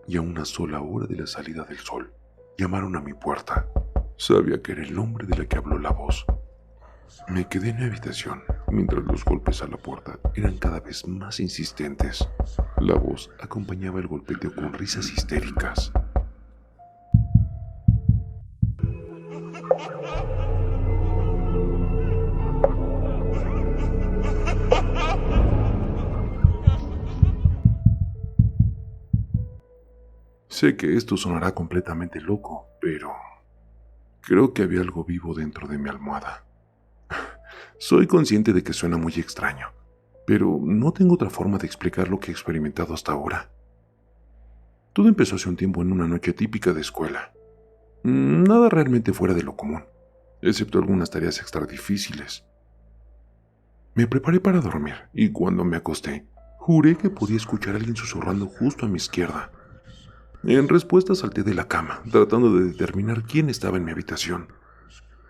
y a una sola hora de la salida del sol, llamaron a mi puerta. Sabía que era el hombre de la que habló la voz. Me quedé en mi habitación mientras los golpes a la puerta eran cada vez más insistentes. La voz acompañaba el golpeteo con risas histéricas. Sé que esto sonará completamente loco, pero creo que había algo vivo dentro de mi almohada. Soy consciente de que suena muy extraño, pero no tengo otra forma de explicar lo que he experimentado hasta ahora. Todo empezó hace un tiempo en una noche típica de escuela. Nada realmente fuera de lo común, excepto algunas tareas extra difíciles. Me preparé para dormir y cuando me acosté, juré que podía escuchar a alguien susurrando justo a mi izquierda. En respuesta salté de la cama, tratando de determinar quién estaba en mi habitación.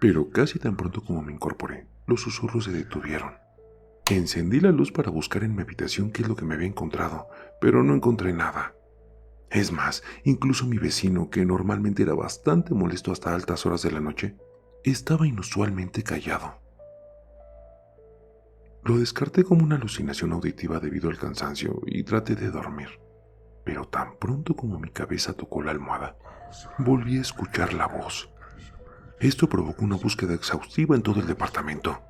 Pero casi tan pronto como me incorporé, los susurros se detuvieron. Encendí la luz para buscar en mi habitación qué es lo que me había encontrado, pero no encontré nada. Es más, incluso mi vecino, que normalmente era bastante molesto hasta altas horas de la noche, estaba inusualmente callado. Lo descarté como una alucinación auditiva debido al cansancio y traté de dormir. Pero tan pronto como mi cabeza tocó la almohada, volví a escuchar la voz. Esto provocó una búsqueda exhaustiva en todo el departamento.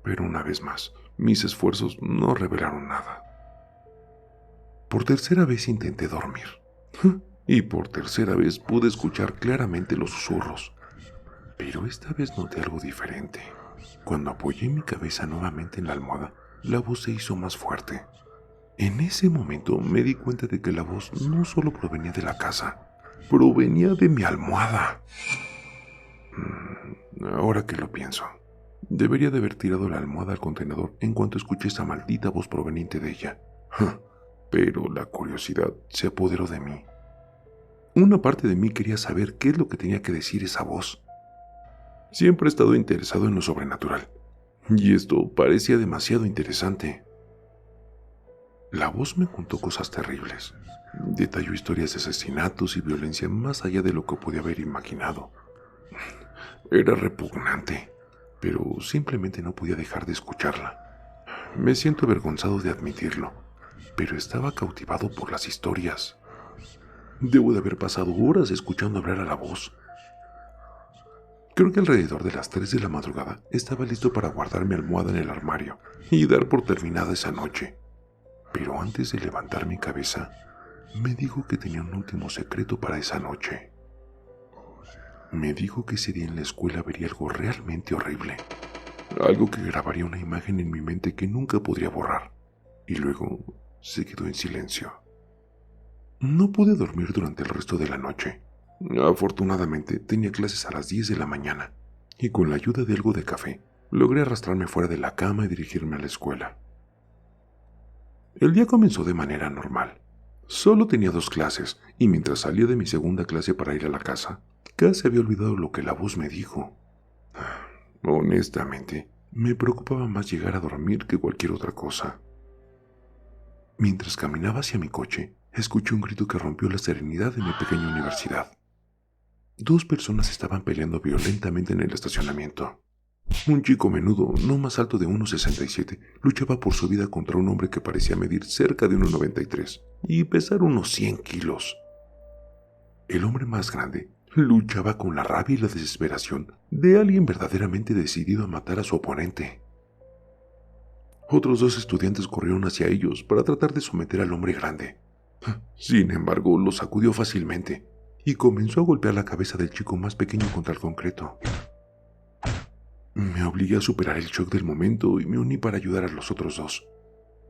Pero una vez más, mis esfuerzos no revelaron nada. Por tercera vez intenté dormir. Y por tercera vez pude escuchar claramente los susurros. Pero esta vez noté algo diferente. Cuando apoyé mi cabeza nuevamente en la almohada, la voz se hizo más fuerte. En ese momento me di cuenta de que la voz no solo provenía de la casa, provenía de mi almohada. Ahora que lo pienso, debería de haber tirado la almohada al contenedor en cuanto escuché esa maldita voz proveniente de ella. Pero la curiosidad se apoderó de mí. Una parte de mí quería saber qué es lo que tenía que decir esa voz. Siempre he estado interesado en lo sobrenatural, y esto parecía demasiado interesante. La voz me contó cosas terribles. Detalló historias de asesinatos y violencia más allá de lo que podía haber imaginado. Era repugnante, pero simplemente no podía dejar de escucharla. Me siento avergonzado de admitirlo, pero estaba cautivado por las historias. Debo de haber pasado horas escuchando hablar a la voz. Creo que alrededor de las 3 de la madrugada estaba listo para guardar mi almohada en el armario y dar por terminada esa noche. Pero antes de levantar mi cabeza, me dijo que tenía un último secreto para esa noche. Me dijo que ese día en la escuela vería algo realmente horrible. Algo que grabaría una imagen en mi mente que nunca podría borrar. Y luego se quedó en silencio. No pude dormir durante el resto de la noche. Afortunadamente tenía clases a las 10 de la mañana y con la ayuda de algo de café logré arrastrarme fuera de la cama y dirigirme a la escuela. El día comenzó de manera normal. Solo tenía 2 clases y mientras salía de mi segunda clase para ir a la casa, casi había olvidado lo que la voz me dijo. Honestamente, me preocupaba más llegar a dormir que cualquier otra cosa. Mientras caminaba hacia mi coche, escuché un grito que rompió la serenidad de mi pequeña universidad. 2 personas estaban peleando violentamente en el estacionamiento. Un chico menudo, no más alto de 1,67, luchaba por su vida contra un hombre que parecía medir cerca de 1,93 y pesar unos 100 kilos. El hombre más grande luchaba con la rabia y la desesperación de alguien verdaderamente decidido a matar a su oponente. Otros 2 estudiantes corrieron hacia ellos para tratar de someter al hombre grande. Sin embargo, lo sacudió fácilmente y comenzó a golpear la cabeza del chico más pequeño contra el concreto. Me obligué a superar el shock del momento y me uní para ayudar a los otros 2.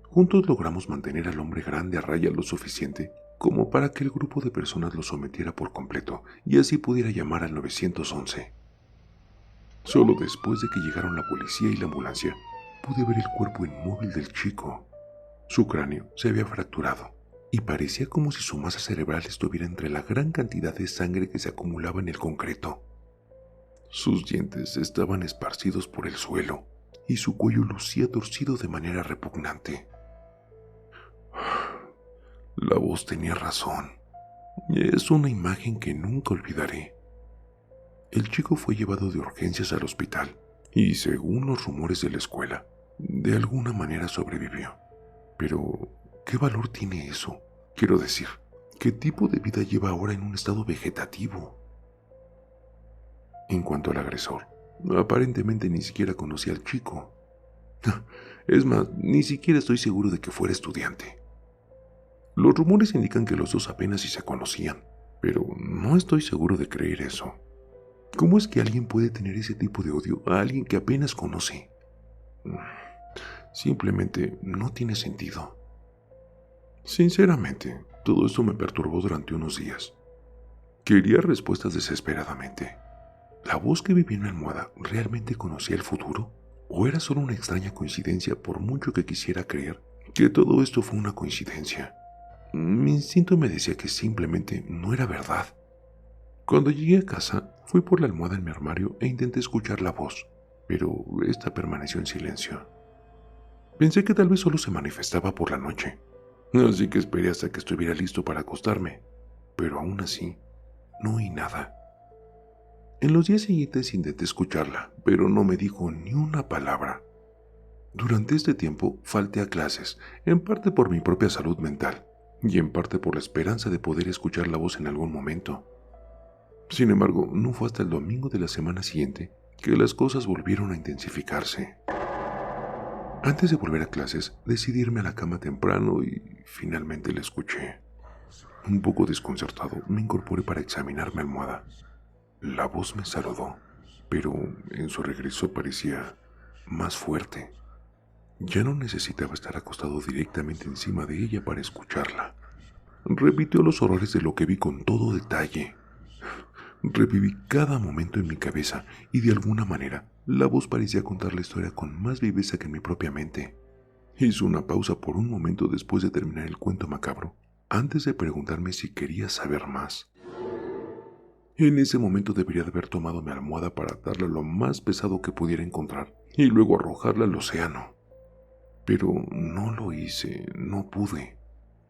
Juntos logramos mantener al hombre grande a raya lo suficiente como para que el grupo de personas lo sometiera por completo y así pudiera llamar al 911. Solo después de que llegaron la policía y la ambulancia, pude ver el cuerpo inmóvil del chico. Su cráneo se había fracturado y parecía como si su masa cerebral estuviera entre la gran cantidad de sangre que se acumulaba en el concreto. Sus dientes estaban esparcidos por el suelo y su cuello lucía torcido de manera repugnante. La voz tenía razón. Es una imagen que nunca olvidaré. El chico fue llevado de urgencias al hospital y, según los rumores de la escuela, de alguna manera sobrevivió. Pero, ¿qué valor tiene eso? Quiero decir, ¿qué tipo de vida lleva ahora en un estado vegetativo? En cuanto al agresor, aparentemente ni siquiera conocía al chico. Es más, ni siquiera estoy seguro de que fuera estudiante. Los rumores indican que los dos apenas si se conocían, pero no estoy seguro de creer eso. ¿Cómo es que alguien puede tener ese tipo de odio a alguien que apenas conoce? Simplemente no tiene sentido. Sinceramente, todo esto me perturbó durante unos días. Quería respuestas desesperadamente. ¿La voz que vivía en mi almohada realmente conocía el futuro? ¿O era solo una extraña coincidencia por mucho que quisiera creer que todo esto fue una coincidencia? Mi instinto me decía que simplemente no era verdad. Cuando llegué a casa, fui por la almohada en mi armario e intenté escuchar la voz, pero esta permaneció en silencio. Pensé que tal vez solo se manifestaba por la noche, así que esperé hasta que estuviera listo para acostarme, pero aún así, no oí nada. En los días siguientes intenté escucharla, pero no me dijo ni una palabra. Durante este tiempo falté a clases, en parte por mi propia salud mental, y en parte por la esperanza de poder escuchar la voz en algún momento. Sin embargo, no fue hasta el domingo de la semana siguiente que las cosas volvieron a intensificarse. Antes de volver a clases, decidí irme a la cama temprano y finalmente la escuché. Un poco desconcertado, me incorporé para examinar mi almohada. La voz me saludó, pero en su regreso parecía más fuerte. Ya no necesitaba estar acostado directamente encima de ella para escucharla. Repitió los horrores de lo que vi con todo detalle. Reviví cada momento en mi cabeza y de alguna manera la voz parecía contar la historia con más viveza que en mi propia mente. Hizo una pausa por un momento después de terminar el cuento macabro, antes de preguntarme si quería saber más. En ese momento debería de haber tomado mi almohada para atarla lo más pesado que pudiera encontrar y luego arrojarla al océano. Pero no lo hice, no pude.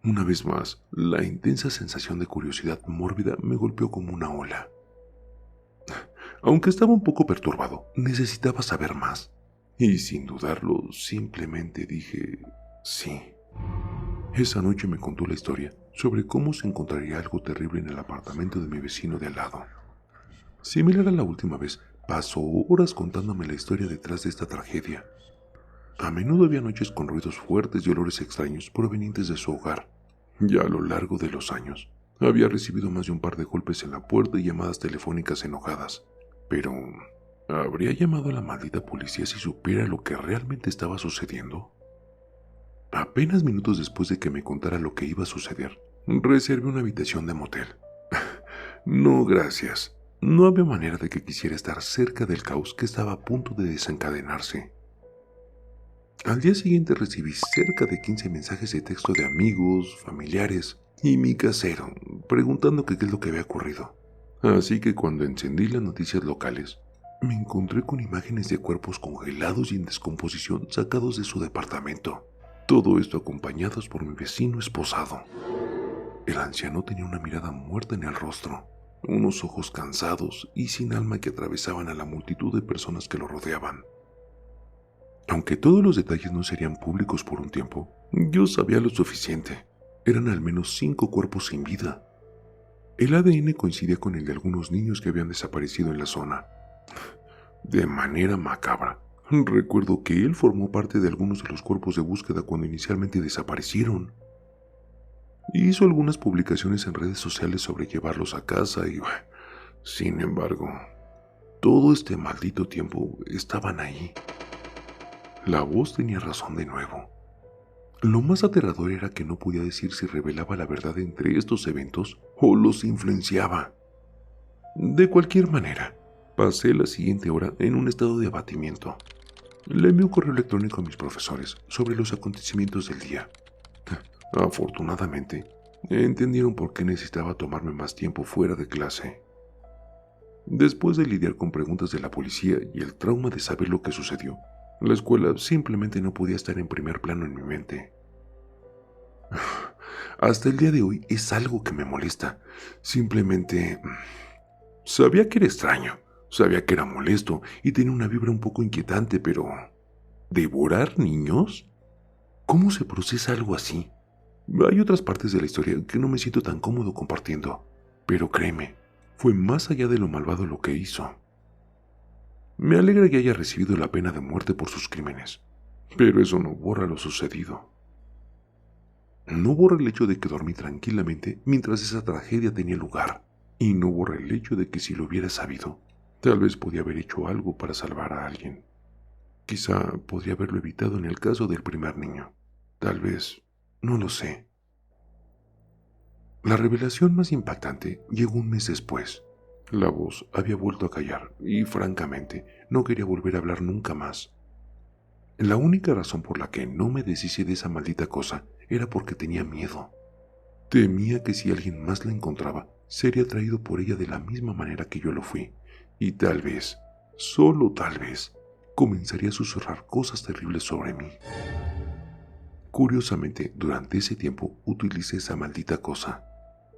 Una vez más, la intensa sensación de curiosidad mórbida me golpeó como una ola. Aunque estaba un poco perturbado, necesitaba saber más. Y sin dudarlo, simplemente dije sí. Esa noche me contó la historia sobre cómo se encontraría algo terrible en el apartamento de mi vecino de al lado. Similar a la última vez, pasó horas contándome la historia detrás de esta tragedia. A menudo había noches con ruidos fuertes y olores extraños provenientes de su hogar. Ya a lo largo de los años, había recibido más de un par de golpes en la puerta y llamadas telefónicas enojadas. Pero, ¿habría llamado a la maldita policía si supiera lo que realmente estaba sucediendo? Apenas minutos después de que me contara lo que iba a suceder, reservé una habitación de motel. No, gracias. No había manera de que quisiera estar cerca del caos que estaba a punto de desencadenarse. Al día siguiente recibí cerca de 15 mensajes de texto de amigos, familiares y mi casero, preguntando qué es lo que había ocurrido. Así que cuando encendí las noticias locales, me encontré con imágenes de cuerpos congelados y en descomposición sacados de su departamento. Todo esto acompañados por mi vecino esposado. El anciano tenía una mirada muerta en el rostro, unos ojos cansados y sin alma que atravesaban a la multitud de personas que lo rodeaban. Aunque todos los detalles no serían públicos por un tiempo, yo sabía lo suficiente. Eran al menos 5 cuerpos sin vida. El ADN coincidía con el de algunos niños que habían desaparecido en la zona. De manera macabra, recuerdo que él formó parte de algunos de los cuerpos de búsqueda cuando inicialmente desaparecieron. Hizo algunas publicaciones en redes sociales sobre llevarlos a casa y, sin embargo, todo este maldito tiempo estaban ahí. La voz tenía razón de nuevo. Lo más aterrador era que no podía decir si revelaba la verdad entre estos eventos o los influenciaba. De cualquier manera, pasé la siguiente hora en un estado de abatimiento. Le envié un correo electrónico a mis profesores sobre los acontecimientos del día. Afortunadamente, entendieron por qué necesitaba tomarme más tiempo fuera de clase. Después de lidiar con preguntas de la policía y el trauma de saber lo que sucedió, la escuela simplemente no podía estar en primer plano en mi mente. Hasta el día de hoy es algo que me molesta. Simplemente sabía que era extraño, sabía que era molesto y tenía una vibra un poco inquietante, pero ¿devorar niños? ¿Cómo se procesa algo así? Hay otras partes de la historia que no me siento tan cómodo compartiendo, pero créeme, fue más allá de lo malvado lo que hizo. Me alegra que haya recibido la pena de muerte por sus crímenes, pero eso no borra lo sucedido. No borra el hecho de que dormí tranquilamente mientras esa tragedia tenía lugar, y no borra el hecho de que si lo hubiera sabido, tal vez podía haber hecho algo para salvar a alguien. Quizá podría haberlo evitado en el caso del primer niño. Tal vez, no lo sé. La revelación más impactante llegó un mes después. La voz había vuelto a callar y, francamente, no quería volver a hablar nunca más. La única razón por la que no me deshice de esa maldita cosa era porque tenía miedo. Temía que si alguien más la encontraba, sería atraído por ella de la misma manera que yo lo fui, y tal vez, solo tal vez, comenzaría a susurrar cosas terribles sobre mí. Curiosamente, durante ese tiempo utilicé esa maldita cosa.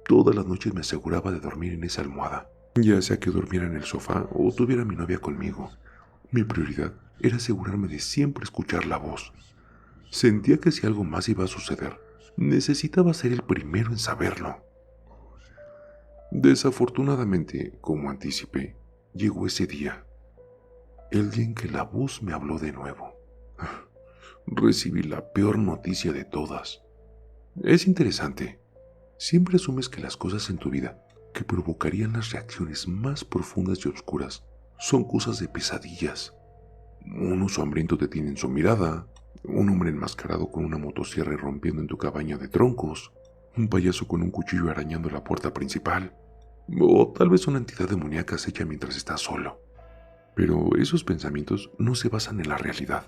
Todas las noches me aseguraba de dormir en esa almohada, ya sea que durmiera en el sofá o tuviera a mi novia conmigo. Mi prioridad era asegurarme de siempre escuchar la voz. Sentía que si algo más iba a suceder, necesitaba ser el primero en saberlo. Desafortunadamente, como anticipé, llegó ese día, el día en que la voz me habló de nuevo. Recibí la peor noticia de todas. Es interesante. Siempre asumes que las cosas en tu vida que provocarían las reacciones más profundas y oscuras son cosas de pesadillas. Un oso hambriento te tiene en su mirada, un hombre enmascarado con una motosierra rompiendo en tu cabaña de troncos, un payaso con un cuchillo arañando la puerta principal, o tal vez una entidad demoníaca acecha mientras estás solo. Pero esos pensamientos no se basan en la realidad.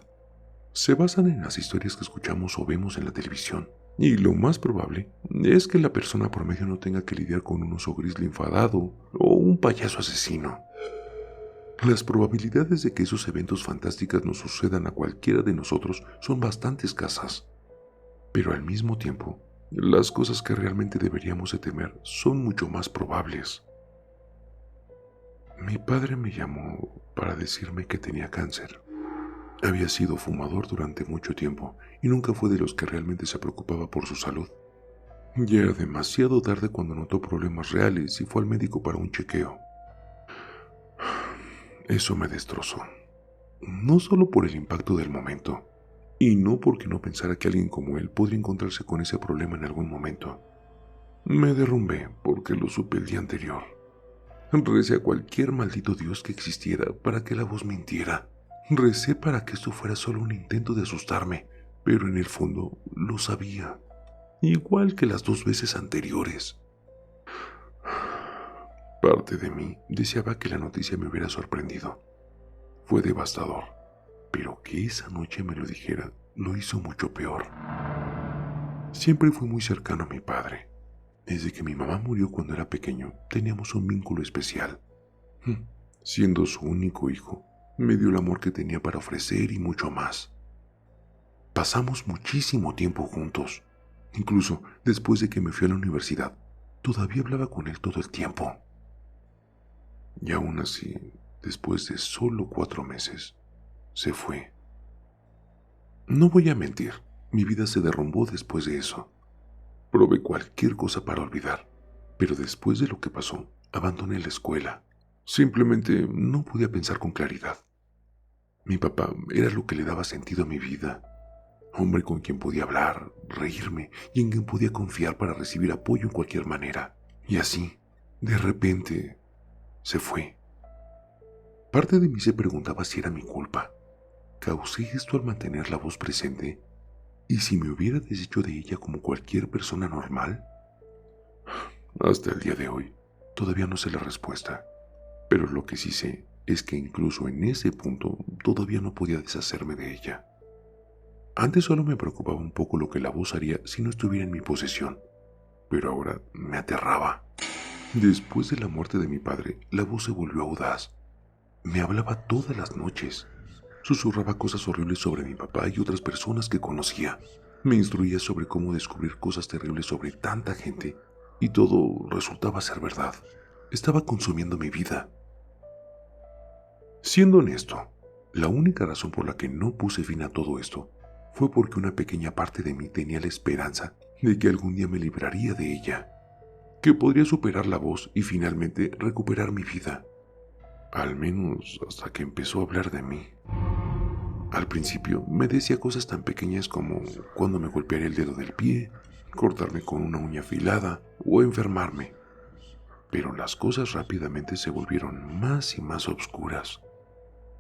Se basan en las historias que escuchamos o vemos en la televisión. Y lo más probable es que la persona promedio no tenga que lidiar con un oso grizzly enfadado o un payaso asesino. Las probabilidades de que esos eventos fantásticos nos sucedan a cualquiera de nosotros son bastante escasas. Pero al mismo tiempo, las cosas que realmente deberíamos de temer son mucho más probables. Mi padre me llamó para decirme que tenía cáncer. Había sido fumador durante mucho tiempo y nunca fue de los que realmente se preocupaba por su salud. Ya era demasiado tarde cuando notó problemas reales y fue al médico para un chequeo. Eso me destrozó. No solo por el impacto del momento, y no porque no pensara que alguien como él podría encontrarse con ese problema en algún momento. Me derrumbé porque lo supe el día anterior. Recé a cualquier maldito Dios que existiera para que la voz mintiera. Recé para que esto fuera solo un intento de asustarme, pero en el fondo lo sabía, igual que las 2 veces anteriores. Parte de mí deseaba que la noticia me hubiera sorprendido. Fue devastador, pero que esa noche me lo dijera lo hizo mucho peor. Siempre fui muy cercano a mi padre. Desde que mi mamá murió cuando era pequeño, teníamos un vínculo especial. Siendo su único hijo, me dio el amor que tenía para ofrecer y mucho más. Pasamos muchísimo tiempo juntos. Incluso después de que me fui a la universidad, todavía hablaba con él todo el tiempo. Y aún así, después de solo 4 meses, se fue. No voy a mentir, mi vida se derrumbó después de eso. Probé cualquier cosa para olvidar, pero después de lo que pasó, abandoné la escuela. Simplemente no podía pensar con claridad. Mi papá era lo que le daba sentido a mi vida. Hombre con quien podía hablar, reírme y en quien podía confiar para recibir apoyo en cualquier manera. Y así, de repente, se fue. Parte de mí se preguntaba si era mi culpa. ¿Causé esto al mantener la voz presente? ¿Y si me hubiera deshecho de ella como cualquier persona normal? Hasta el día de hoy, todavía no sé la respuesta. Pero lo que sí sé es que incluso en ese punto todavía no podía deshacerme de ella. Antes solo me preocupaba un poco lo que la voz haría si no estuviera en mi posesión, pero ahora me aterraba. Después de la muerte de mi padre, la voz se volvió audaz. Me hablaba todas las noches. Susurraba cosas horribles sobre mi papá y otras personas que conocía. Me instruía sobre cómo descubrir cosas terribles sobre tanta gente y todo resultaba ser verdad. Estaba consumiendo mi vida. Siendo honesto, la única razón por la que no puse fin a todo esto fue porque una pequeña parte de mí tenía la esperanza de que algún día me libraría de ella, que podría superar la voz y finalmente recuperar mi vida. Al menos hasta que empezó a hablar de mí. Al principio me decía cosas tan pequeñas como cuando me golpearía el dedo del pie, cortarme con una uña afilada o enfermarme. Pero las cosas rápidamente se volvieron más y más oscuras.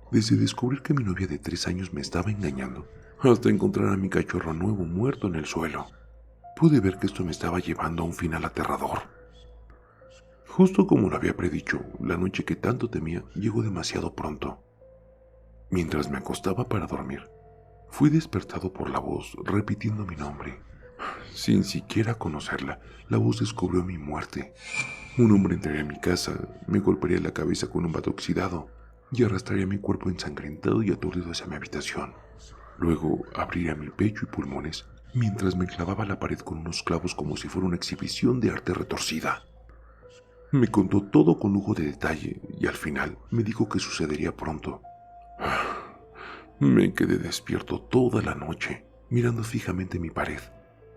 Desde descubrir que mi novia de 3 años me estaba engañando, hasta encontrar a mi cachorro nuevo muerto en el suelo, pude ver que esto me estaba llevando a un final aterrador. Justo como lo había predicho, la noche que tanto temía llegó demasiado pronto. Mientras me acostaba para dormir, fui despertado por la voz repitiendo mi nombre. Sin siquiera conocerla, la voz descubrió mi muerte. Un hombre entraría a mi casa, me golpearía la cabeza con un bate oxidado y arrastraría mi cuerpo ensangrentado y aturdido hacia mi habitación. Luego abriría mi pecho y pulmones mientras me clavaba la pared con unos clavos como si fuera una exhibición de arte retorcida. Me contó todo con lujo de detalle y al final me dijo que sucedería pronto. Me quedé despierto toda la noche, mirando fijamente mi pared,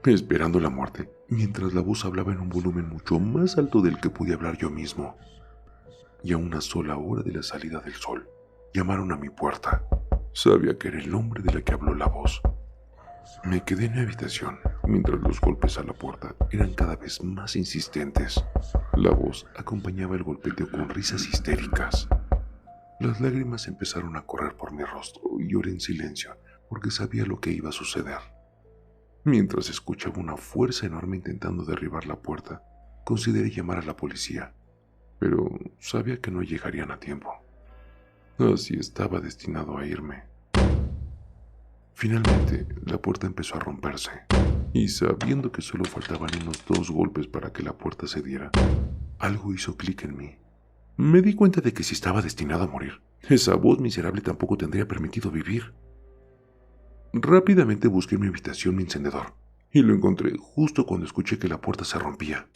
esperando la muerte, mientras la voz hablaba en un volumen mucho más alto del que podía hablar yo mismo. Y a una sola hora de la salida del sol, llamaron a mi puerta. Sabía que era el nombre de la que habló la voz. Me quedé en mi habitación, mientras los golpes a la puerta eran cada vez más insistentes. La voz acompañaba el golpeteo con risas histéricas. Las lágrimas empezaron a correr por mi rostro y lloré en silencio porque sabía lo que iba a suceder. Mientras escuchaba una fuerza enorme intentando derribar la puerta, consideré llamar a la policía, pero sabía que no llegarían a tiempo. Así estaba destinado a irme. Finalmente, la puerta empezó a romperse, y sabiendo que solo faltaban unos 2 golpes para que la puerta cediera, algo hizo clic en mí. Me di cuenta de que si estaba destinado a morir, esa voz miserable tampoco tendría permitido vivir. Rápidamente busqué en mi habitación mi encendedor, y lo encontré justo cuando escuché que la puerta se rompía.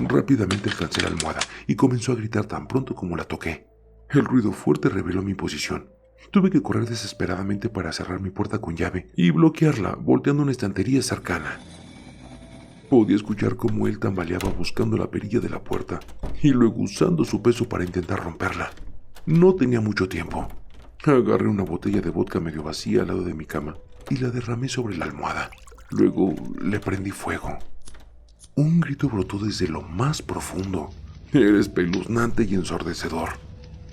Rápidamente alcancé la almohada y comenzó a gritar tan pronto como la toqué. El ruido fuerte reveló mi posición. Tuve que correr desesperadamente para cerrar mi puerta con llave y bloquearla, volteando una estantería cercana. Podía escuchar cómo él tambaleaba buscando la perilla de la puerta y luego usando su peso para intentar romperla. No tenía mucho tiempo. Agarré una botella de vodka medio vacía al lado de mi cama y la derramé sobre la almohada. Luego le prendí fuego. Un grito brotó desde lo más profundo. Era espeluznante y ensordecedor.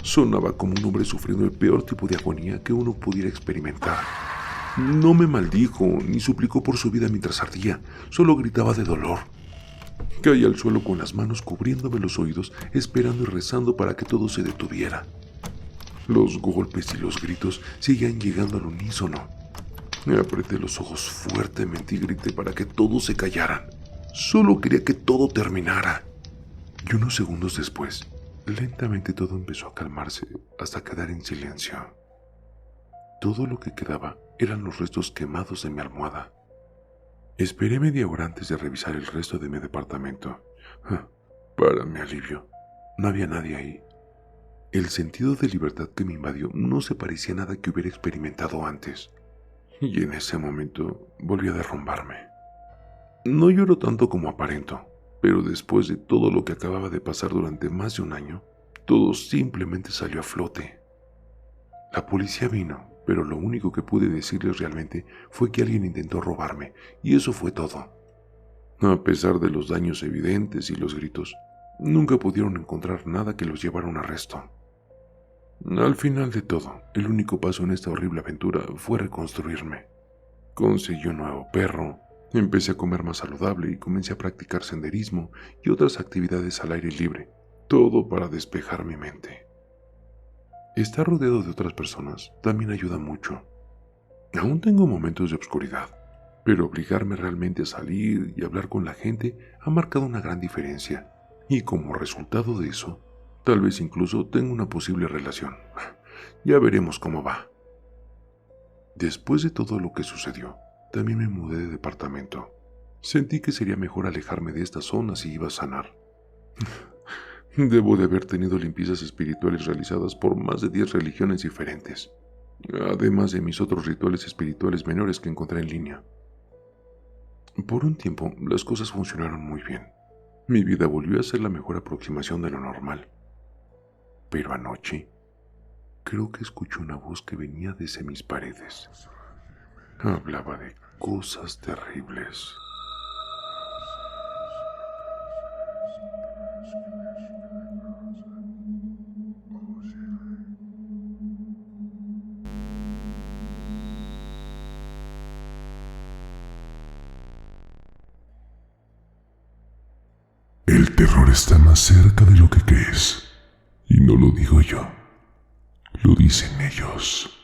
Sonaba como un hombre sufriendo el peor tipo de agonía que uno pudiera experimentar. No me maldijo ni suplicó por su vida mientras ardía, solo gritaba de dolor. Caí al suelo con las manos cubriéndome los oídos, esperando y rezando para que todo se detuviera. Los golpes y los gritos seguían llegando al unísono. Me apreté los ojos fuertemente y grité para que todos se callaran. Solo quería que todo terminara. Y unos segundos después, lentamente todo empezó a calmarse hasta quedar en silencio. Todo lo que quedaba eran los restos quemados de mi almohada. Esperé media hora antes de revisar el resto de mi departamento. Para mi alivio, no había nadie ahí. El sentido de libertad que me invadió no se parecía a nada que hubiera experimentado antes. Y en ese momento volví a derrumbarme. No lloro tanto como aparento, pero después de todo lo que acababa de pasar durante más de un año, todo simplemente salió a flote. La policía vino, pero lo único que pude decirles realmente fue que alguien intentó robarme, y eso fue todo. A pesar de los daños evidentes y los gritos, nunca pudieron encontrar nada que los llevara a un arresto. Al final de todo, el único paso en esta horrible aventura fue reconstruirme. Conseguí un nuevo perro, empecé a comer más saludable y comencé a practicar senderismo y otras actividades al aire libre, todo para despejar mi mente. Estar rodeado de otras personas también ayuda mucho. Aún tengo momentos de oscuridad, pero obligarme realmente a salir y hablar con la gente ha marcado una gran diferencia. Y como resultado de eso, tal vez incluso tenga una posible relación. Ya veremos cómo va. Después de todo lo que sucedió, también me mudé de departamento. Sentí que sería mejor alejarme de esta zona si iba a sanar. Debo de haber tenido limpiezas espirituales realizadas por más de 10 religiones diferentes, además de mis otros rituales espirituales menores que encontré en línea. Por un tiempo, las cosas funcionaron muy bien. Mi vida volvió a ser la mejor aproximación de lo normal. Pero anoche, creo que escuché una voz que venía desde mis paredes. Hablaba de cosas terribles. El terror está más cerca de lo que crees. Y no lo digo yo, lo dicen ellos.